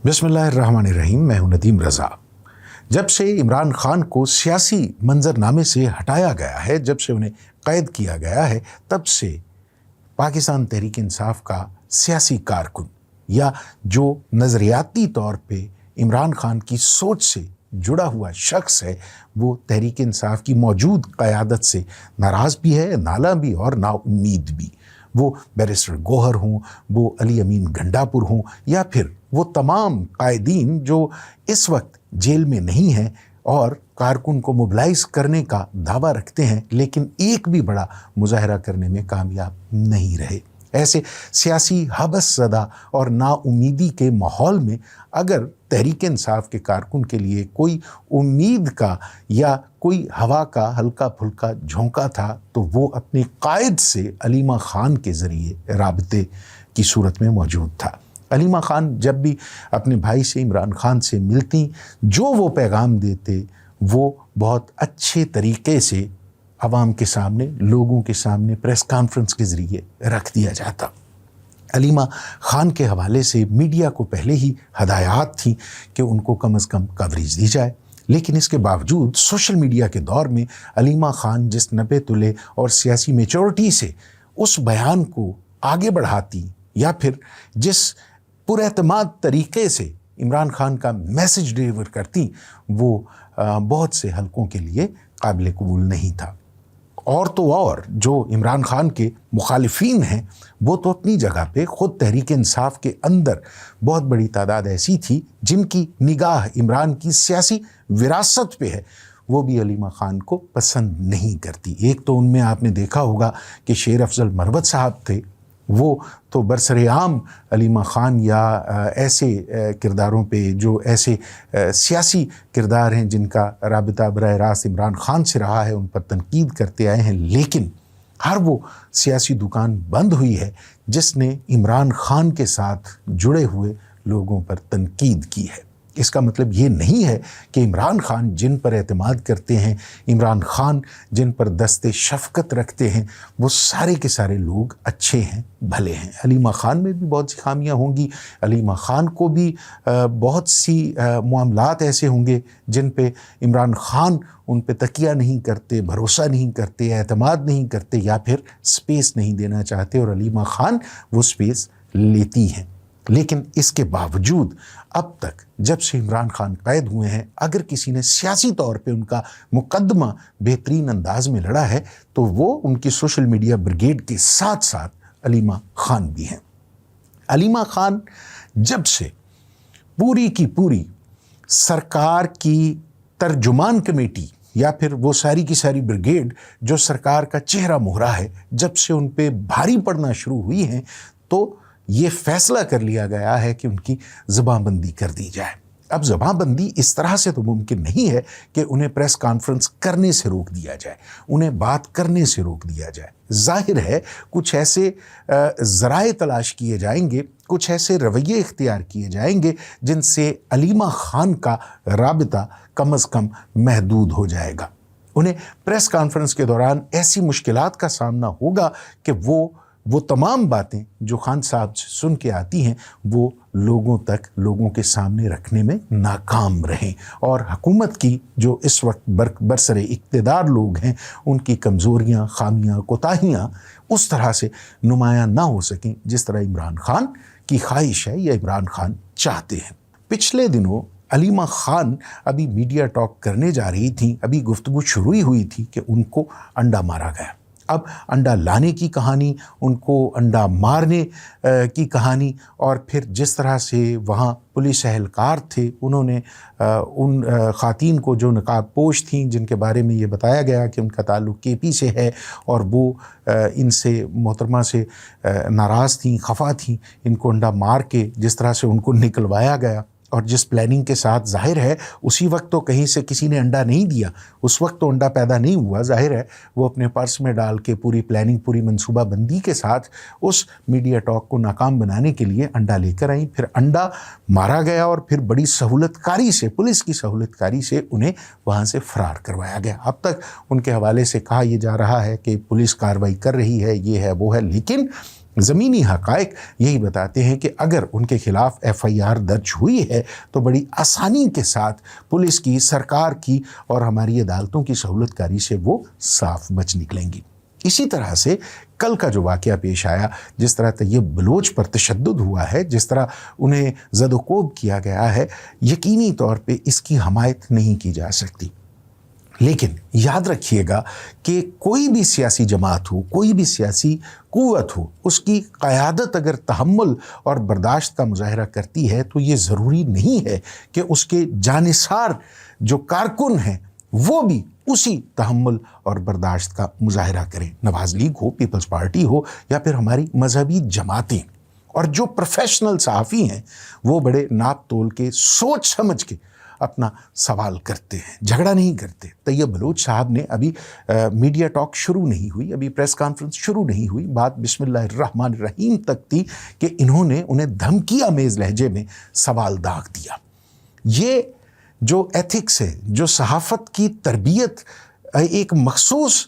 बिस्मिल्लाहिर्रहमानिर्रहीम। मैं हूं नदीम रज़ा। जब से इमरान खान को सियासी मंजरनामे से हटाया गया है, जब से उन्हें कैद किया गया है, तब से पाकिस्तान तहरीक इंसाफ का सियासी कारकुन या जो नज़रियाती तौर पे इमरान खान की सोच से जुड़ा हुआ शख्स है, वो तहरीक इंसाफ की मौजूद क़यादत से नाराज़ भी है, नाला भी और नाउम्मीद भी। वो बैरिस्टर गौहर हों, वो अली अमीन गंडापुर हों, या फिर वो तमाम कायदीन जो इस वक्त जेल में नहीं हैं और कारकुन को मोबिलाइज करने का दावा रखते हैं, लेकिन एक भी बड़ा मुजाहरा करने में कामयाब नहीं रहे। ऐसे सियासी हबस ज़दा और नाउमीदी के माहौल में अगर तहरीक इंसाफ के कारकुन के लिए कोई उम्मीद का या कोई हवा का हल्का फुल्का झोंका था, तो वो अपने कायद से अलीमा खान के ज़रिए राबते की सूरत में मौजूद था। अलीमा खान जब भी अपने भाई से इमरान खान से मिलती, जो वो पैगाम देते वो बहुत अच्छे तरीके से आवाम के सामने, लोगों के सामने प्रेस कॉन्फ्रेंस के ज़रिए रख दिया जाता। अलीमा खान के हवाले से मीडिया को पहले ही हदायत थी कि उनको कम अज़ कम कवरेज दी जाए, लेकिन इसके बावजूद सोशल मीडिया के दौर में अलीमा खान जिस नबे तुले और सियासी मेचोरिटी से उस बयान को आगे बढ़ाती या फिर जिस पुरएतमाद तरीके से इमरान खान का मैसेज डिलीवर करती, वो बहुत से हलकों के लिए काबिल कबूल नहीं था। और तो और जो इमरान खान के मुखालिफिन हैं, वो तो अपनी जगह पे ख़ुद तहरीक इंसाफ के अंदर बहुत बड़ी तादाद ऐसी थी जिनकी निगाह इमरान की सियासी विरासत पे है, वो भी अलीमा खान को पसंद नहीं करती। एक तो उनमें आपने देखा होगा कि शेर अफजल मरवत साहब थे, वो तो बरसरेआम अलीमा खान या ऐसे किरदारों पे जो ऐसे सियासी किरदार हैं जिनका राबिता बराह रास्त इमरान खान से रहा है, उन पर तनकीद करते आए हैं, लेकिन हर वो सियासी दुकान बंद हुई है जिसने इमरान खान के साथ जुड़े हुए लोगों पर तनकीद की है। इसका मतलब ये नहीं है कि इमरान खान जिन पर एतमाद करते हैं, इमरान खान जिन पर दस्ते शफ़क़त रखते हैं, वो सारे के सारे लोग अच्छे हैं, भले हैं। अलीमा खान में भी बहुत सी खामियां होंगी, अलीमा खान को भी बहुत सी मामलात ऐसे होंगे जिन पे इमरान खान उन पे तकिया नहीं करते, भरोसा नहीं करते, एतमाद नहीं करते या फिर स्पेस नहीं देना चाहते, और अलीमा खान वो स्पेस लेती हैं। लेकिन इसके बावजूद अब तक जब से इमरान खान कैद हुए हैं, अगर किसी ने सियासी तौर पे उनका मुकदमा बेहतरीन अंदाज में लड़ा है, तो वो उनकी सोशल मीडिया ब्रिगेड के साथ साथ अलीमा खान भी हैं। अलीमा खान जब से पूरी की पूरी सरकार की तर्जुमान कमेटी या फिर वो सारी की सारी ब्रिगेड जो सरकार का चेहरा मोहरा है, जब से उन पे भारी पड़ना शुरू हुई हैं, तो ये फैसला कर लिया गया है कि उनकी ज़बानबंदी कर दी जाए। अब ज़बानबंदी इस तरह से तो मुमकिन नहीं है कि उन्हें प्रेस कॉन्फ्रेंस करने से रोक दिया जाए, उन्हें बात करने से रोक दिया जाए। जाहिर है कुछ ऐसे ज़राए तलाश किए जाएंगे, कुछ ऐसे रवैये इख्तियार किए जाएंगे जिनसे अलीमा खान का राबिता कम अज़ कम महदूद हो जाएगा। उन्हें प्रेस कॉन्फ्रेंस के दौरान ऐसी मुश्किलात का सामना होगा कि वो तमाम बातें जो खान साहब से सुन के आती हैं, वो लोगों तक, लोगों के सामने रखने में नाकाम रहें, और हुकूमत की जो इस वक्त बरसरे इक़्तिदार लोग हैं, उनकी कमज़ोरियाँ, खामियाँ, कोताहियाँ उस तरह से नुमायाँ ना हो सकें जिस तरह इमरान खान की ख्वाहिश है या इमरान खान चाहते हैं। पिछले दिनों अलीमा खान अभी मीडिया टॉक करने जा रही थी, अभी गुफ्तगू शुरू ही हुई थी कि उनको अंडा मारा गया। अब अंडा लाने की कहानी, उनको अंडा मारने की कहानी, और फिर जिस तरह से वहाँ पुलिस एहलकार थे, उन्होंने उन ख़ातीन को जो नकाब पोश थीं, जिनके बारे में ये बताया गया कि उनका ताल्लुक़ केपी से है और वो इनसे मोहतरमा से नाराज़ थीं, खफा थीं, इनको अंडा मार के जिस तरह से उनको निकलवाया गया और जिस प्लानिंग के साथ, जाहिर है उसी वक्त तो कहीं से किसी ने अंडा नहीं दिया, उस वक्त तो अंडा पैदा नहीं हुआ, जाहिर है वो अपने पर्स में डाल के पूरी प्लानिंग, पूरी मंसूबा बंदी के साथ उस मीडिया टॉक को नाकाम बनाने के लिए अंडा लेकर आई। फिर अंडा मारा गया और फिर बड़ी सहूलतकारी से, पुलिस की सहूलतकारी से उन्हें वहाँ से फ़रार करवाया गया। अब तक उनके हवाले से कहा यह जा रहा है कि पुलिस कार्रवाई कर रही है, ये है वो है, लेकिन ज़मीनी हक़ाइक़ यही बताते हैं कि अगर उनके खिलाफ FIR दर्ज हुई है तो बड़ी आसानी के साथ पुलिस की, सरकार की और हमारी अदालतों की सहूलतकारी से वो साफ बच निकलेंगी। इसी तरह से कल का जो वाक़या पेश आया, जिस तरह तैयब बलोच पर तशद्दुद हुआ है, जिस तरह उन्हें ज़द-ओ-कोब किया गया है, यकीनी तौर पे इसकी हमायत नहीं की जा सकती। लेकिन याद रखिएगा कि कोई भी सियासी जमात हो, कोई भी सियासी क़ुव्वत हो, उसकी क़यादत अगर तहम्मुल और बर्दाश्त का मुज़ाहरा करती है तो ये ज़रूरी नहीं है कि उसके जानिसार जो कारकुन हैं वो भी उसी तहम्मुल और बर्दाश्त का मुज़ाहरा करें। नवाज़ लीग हो, पीपल्स पार्टी हो या फिर हमारी मजहबी जमातें। और जो प्रोफेशनल सहाफ़ी हैं वो बड़े नाप तोल के, सोच समझ के अपना सवाल करते हैं, झगड़ा नहीं करते। तैयब बलोच साहब ने अभी मीडिया टॉक शुरू नहीं हुई, अभी प्रेस कॉन्फ्रेंस शुरू नहीं हुई, बात बिस्मिल्लाहिर्रहमानिर्रहीम तक थी कि इन्होंने उन्हें धमकी आमेज़ लहजे में सवाल दाग दिया। ये जो एथिक्स है, जो सहाफ़त की तरबियत, एक मखसूस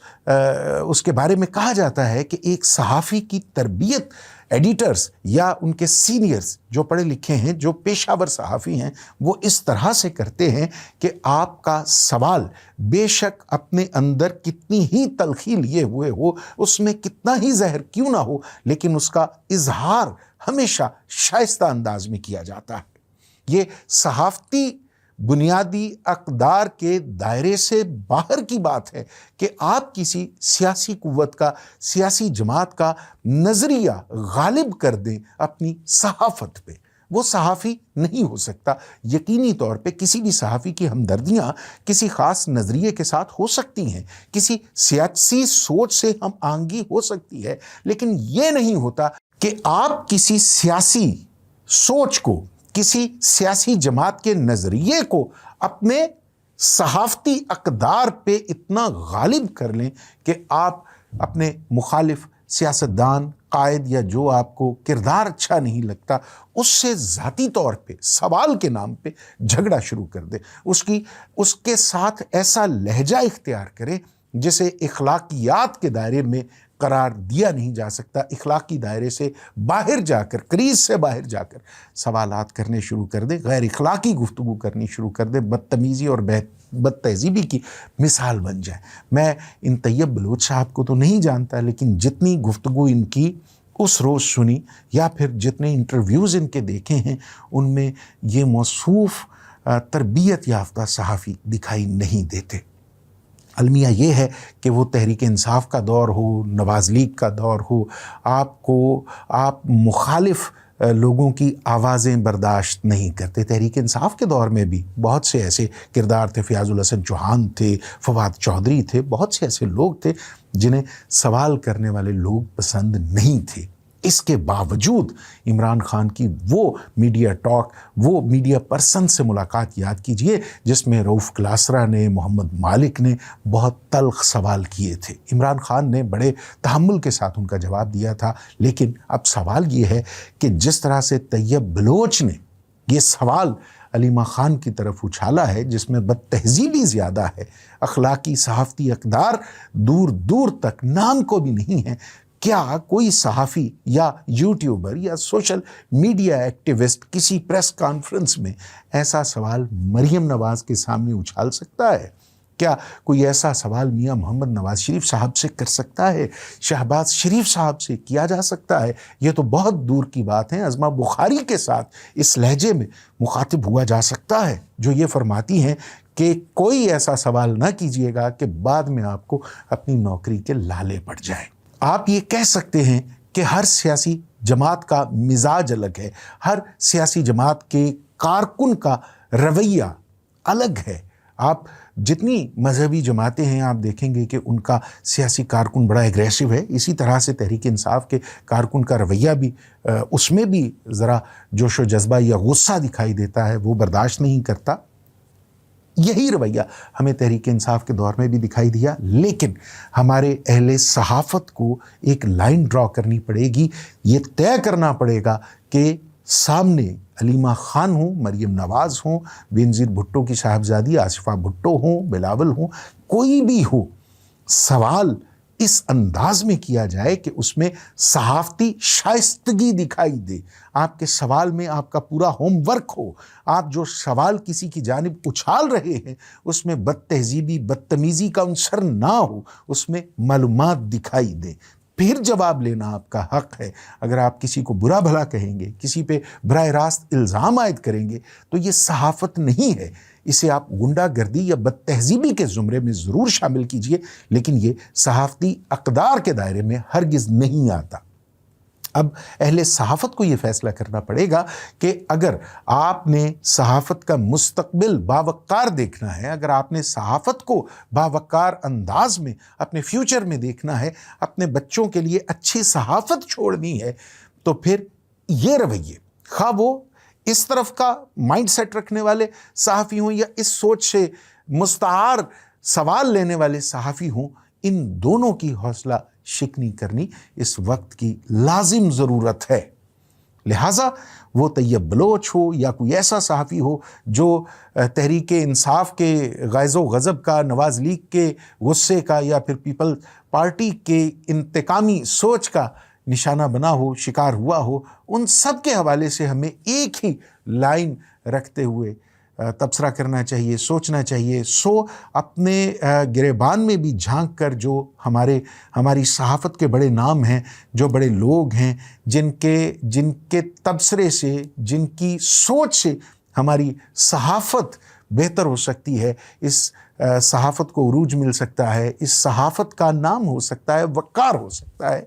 उसके बारे में कहा जाता है कि एक सहाफ़ी की तरबियत एडिटर्स या उनके सीनियर्स जो पढ़े लिखे हैं, जो पेशावर सहाफ़ी हैं, वो इस तरह से करते हैं कि आपका सवाल बेशक अपने अंदर कितनी ही तलख़ी लिए हुए हो, उसमें कितना ही जहर क्यों ना हो, लेकिन उसका इजहार हमेशा शाइस्ता अंदाज में किया जाता है। ये सहाफ़ती बुनियादी अक़दार के दायरे से बाहर की बात है कि आप किसी सियासी क़ुव्वत का, सियासी जमात का नज़रिया गालिब कर दें अपनी सहाफ़त पे। वो सहाफ़ी नहीं हो सकता। यकीनी तौर पे किसी भी सहाफ़ी की हमदर्दियाँ किसी ख़ास नज़रिए के साथ हो सकती हैं, किसी सियासी सोच से हम आंगी हो सकती है, लेकिन ये नहीं होता कि आप किसी सियासी सोच को, किसी सियासी जमात के नज़रिए को अपने सहाफ़ती अक़दार पे इतना गालिब कर लें कि आप अपने मुखालिफ सियासतदान, कायद या जो आपको किरदार अच्छा नहीं लगता, उससे ज़ाती तौर पे सवाल के नाम पे झगड़ा शुरू कर दे, उसके साथ ऐसा लहजा इख्तियार करें जिसे इखलाकियात के दायरे में करार दिया नहीं जा सकता। इखलाकी दायरे से बाहर जाकर, क्रीज से बाहर जाकर सवालात करने शुरू कर दे, गैर इखलाकी गुफ्तगू करनी शुरू कर दे, बदतमीज़ी और बदतहज़ीबी की मिसाल बन जाए। मैं इन तैयब बलोच साहब को तो नहीं जानता, लेकिन जितनी गुफ्तगू इनकी उस रोज़ सुनी या फिर जितने इंटरव्यूज़ इनके देखे हैं, उनमें ये मौसूफ़ तरबियत याफ्ता सहाफ़ी दिखाई नहीं देते। अलमिया ये है कि वो तहरीक इंसाफ का दौर हो, नवाज़ लीग का दौर हो, आप मुखालिफ लोगों की आवाज़ें बर्दाश्त नहीं करते। तहरीक इंसाफ के दौर में भी बहुत से ऐसे किरदार थे, फ़याज़ुल हसन चौहान थे, फवाद चौधरी थे, बहुत से ऐसे लोग थे जिन्हें सवाल करने वाले लोग पसंद नहीं थे। इसके बावजूद इमरान खान की वो मीडिया टॉक, वो मीडिया पर्सन से मुलाकात याद कीजिए जिसमें रऊफ़ क्लासरा ने, मोहम्मद मालिक ने बहुत तल्ख़ सवाल किए थे। इमरान खान ने बड़े तहम्मुल के साथ उनका जवाब दिया था, लेकिन अब सवाल ये है कि जिस तरह से तैयब बलोच ने ये सवाल अलीमा खान की तरफ उछाला है, जिसमें बदतहज़ीबी ज़्यादा है, अखलाकी सहाफ़ती अक़दार दूर दूर तक नाम को भी नहीं है, क्या कोई सहाफ़ी या यूट्यूबर या सोशल मीडिया एक्टिविस्ट किसी प्रेस कॉन्फ्रेंस में ऐसा सवाल मरियम नवाज़ के सामने उछाल सकता है? क्या कोई ऐसा सवाल मियाँ मोहम्मद नवाज़ शरीफ साहब से कर सकता है? शहबाज शरीफ साहब से किया जा सकता है? ये तो बहुत दूर की बात है। अज़मा बुखारी के साथ इस लहजे में मुखातिब हुआ जा सकता है जो ये फरमाती हैं कि कोई ऐसा सवाल ना कीजिएगा कि बाद में आपको अपनी नौकरी के लाले पड़ जाएं। आप ये कह सकते हैं कि हर सियासी जमात का मिजाज अलग है, हर सियासी जमात के कारकुन का रवैया अलग है। आप जितनी मजहबी जमातें हैं, आप देखेंगे कि उनका सियासी कारकुन बड़ा एग्रेसिव है। इसी तरह से तहरीक इंसाफ के कारकुन का रवैया भी उसमें भी ज़रा जोश व जज्बा या गुस्सा दिखाई देता है, वो बर्दाश्त नहीं करता। यही रवैया हमें तहरीक इंसाफ के दौर में भी दिखाई दिया, लेकिन हमारे अहले सहाफ़त को एक लाइन ड्रॉ करनी पड़ेगी। ये तय करना पड़ेगा कि सामने अलीमा खान हो, मरियम नवाज़ हो, बेनज़ीर भुट्टो की साहबजादी आसिफ़ा भुट्टो हो, बिलावल हो, कोई भी हो, सवाल اس انداز میں کیا جائے کہ اس میں صحافتی شائستگی دکھائی دے، آپ کے سوال میں آپ کا پورا ہوم ورک ہو، آپ جو سوال کسی کی جانب اچھال رہے ہیں اس میں بد تہذیبی بدتمیزی کا عنصر نہ ہو، اس میں معلومات دکھائی دیں، پھر جواب لینا آپ کا حق ہے۔ اگر آپ کسی کو برا بھلا کہیں گے، کسی پہ براہ راست الزام عائد کریں گے تو یہ صحافت نہیں ہے، اسے آپ غنڈہ گردی یا بد تہذیبی کے زمرے میں ضرور شامل کیجئے، لیکن یہ صحافتی اقدار کے دائرے میں ہرگز نہیں آتا۔ اب اہل صحافت کو یہ فیصلہ کرنا پڑے گا کہ اگر آپ نے صحافت کا مستقبل باوقار دیکھنا ہے، اگر آپ نے صحافت کو باوقار انداز میں اپنے فیوچر میں دیکھنا ہے، اپنے بچوں کے لیے اچھی صحافت چھوڑنی ہے، تو پھر یہ رویے، خواہ وہ اس طرف کا مائنڈ سیٹ رکھنے والے صحافی ہوں یا اس سوچ سے مستعار سوال لینے والے صحافی ہوں، ان دونوں کی حوصلہ شکنی کرنی اس وقت کی لازم ضرورت ہے۔ لہٰذا وہ طیب بلوچ ہو یا کوئی ایسا صحافی ہو جو تحریک انصاف کے غیظ و غضب کا، نواز لیگ کے غصے کا یا پھر پیپل پارٹی کے انتقامی سوچ کا نشانہ بنا ہو، شکار ہوا ہو، ان سب کے حوالے سے ہمیں ایک ہی لائن رکھتے ہوئے تبصرہ کرنا چاہیے، سوچنا چاہیے۔ اپنے گریبان میں بھی جھانک کر جو ہماری صحافت کے بڑے نام ہیں، جو بڑے لوگ ہیں، جن کے تبصرے سے، جن کی سوچ سے ہماری صحافت بہتر ہو سکتی ہے، اس صحافت کو عروج مل سکتا ہے، اس صحافت کا نام ہو سکتا ہے، وقار ہو سکتا ہے،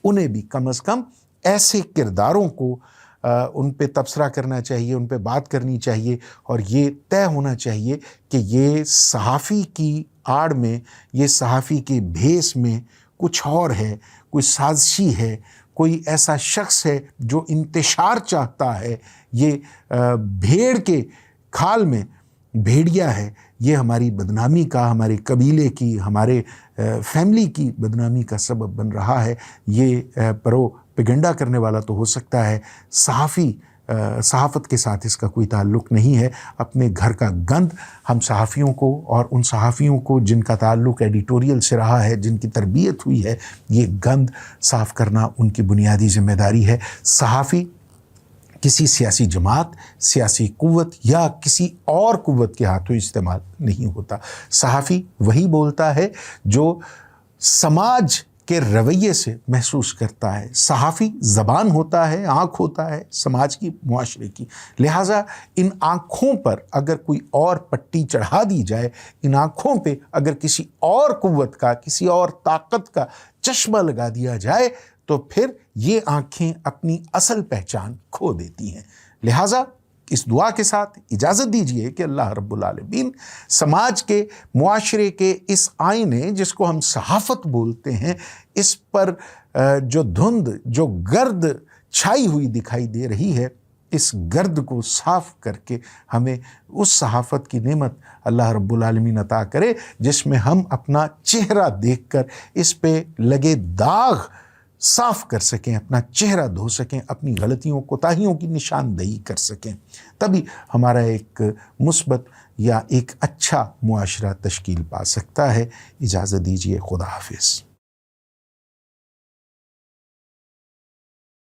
انہیں بھی کم از کم ایسے کرداروں کو ان پہ تبصرہ کرنا چاہیے، ان پہ بات کرنی چاہیے، اور یہ طے ہونا چاہیے کہ یہ صحافی کی آڑ میں، یہ صحافی کے بھیس میں کچھ اور ہے، کوئی سازشی ہے، کوئی ایسا شخص ہے جو انتشار چاہتا ہے، یہ بھیڑ کے کھال میں بھیڑیا ہے، یہ ہماری بدنامی کا، ہمارے قبیلے کی، ہمارے فیملی کی بدنامی کا سبب بن رہا ہے۔ یہ پروپیگنڈا کرنے والا تو ہو سکتا ہے، صحافت کے ساتھ اس کا کوئی تعلق نہیں ہے۔ اپنے گھر کا گند ہم صحافیوں کو، اور ان صحافیوں کو جن کا تعلق ایڈیٹوریل سے رہا ہے، جن کی تربیت ہوئی ہے، یہ گند صاف کرنا ان کی بنیادی ذمہ داری ہے۔ صحافی کسی سیاسی جماعت، سیاسی قوت یا کسی اور قوت کے ہاتھوں استعمال نہیں ہوتا۔ صحافی وہی بولتا ہے جو سماج کے رویے سے محسوس کرتا ہے۔ صحافی زبان ہوتا ہے، آنکھ ہوتا ہے سماج کی، معاشرے کی۔ لہٰذا ان آنکھوں پر اگر کوئی اور پٹی چڑھا دی جائے، ان آنکھوں پہ اگر کسی اور قوت کا، کسی اور طاقت کا چشمہ لگا دیا جائے، تو پھر یہ آنکھیں اپنی اصل پہچان کھو دیتی ہیں۔ لہٰذا اس دعا کے ساتھ اجازت دیجیے کہ اللہ رب العالمین سماج کے، معاشرے کے اس آئینے جس کو ہم صحافت بولتے ہیں، اس پر جو دھند، جو گرد چھائی ہوئی دکھائی دے رہی ہے، اس گرد کو صاف کر کے ہمیں اس صحافت کی نعمت اللہ رب العالمین عطا کرے جس میں ہم اپنا چہرہ دیکھ کر اس پہ لگے داغ صاف کر سکیں، اپنا چہرہ دھو سکیں، اپنی غلطیوں کوتاہیوں کی نشاندہی کر سکیں۔ تبھی ہمارا ایک مثبت یا ایک اچھا معاشرہ تشکیل پا سکتا ہے۔ اجازت دیجیے، خدا حافظ۔